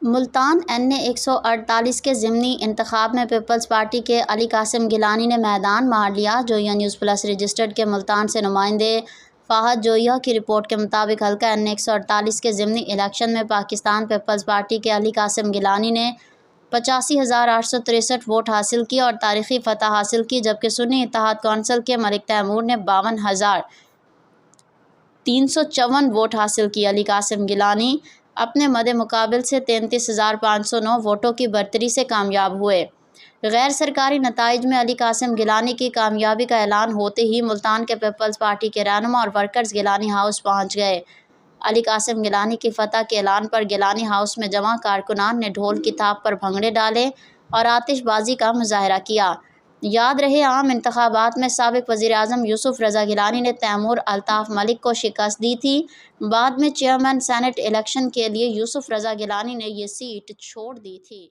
Multan N اے 148 کے ضمنی انتخاب میں پیپلز پارٹی کے علی قاسم گیلانی نے میدان مار لیا۔ جوئیہ نیوز پلس رجسٹرڈ کے ملتان سے نمائندے فہد جوئیہ کی رپورٹ کے مطابق حلقہ این اے 148 کے ضمنی الیکشن میں پاکستان پیپلز پارٹی کے علی قاسم گیلانی نے 85,863 ووٹ حاصل کیے اور تاریخی فتح حاصل کی، جبکہ سنی اتحاد کونسل کے ملک تیمور نے 52,354 ووٹ حاصل کیے۔ علی قاسم گیلانی اپنے مد مقابل سے 33,509 ووٹوں کی برتری سے کامیاب ہوئے۔ غیر سرکاری نتائج میں علی قاسم گیلانی کی کامیابی کا اعلان ہوتے ہی ملتان کے پیپلز پارٹی کے رہنما اور ورکرز گیلانی ہاؤس پہنچ گئے۔ علی قاسم گیلانی کی فتح کے اعلان پر گیلانی ہاؤس میں جمع کارکنان نے ڈھول کی تھاپ پر بھنگڑے ڈالے اور آتش بازی کا مظاہرہ کیا۔ یاد رہے عام انتخابات میں سابق وزیر اعظم یوسف رضا گیلانی نے تیمور الطاف ملک کو شکست دی تھی۔ بعد میں چیئرمین سینیٹ الیکشن کے لیے یوسف رضا گیلانی نے یہ سیٹ چھوڑ دی تھی۔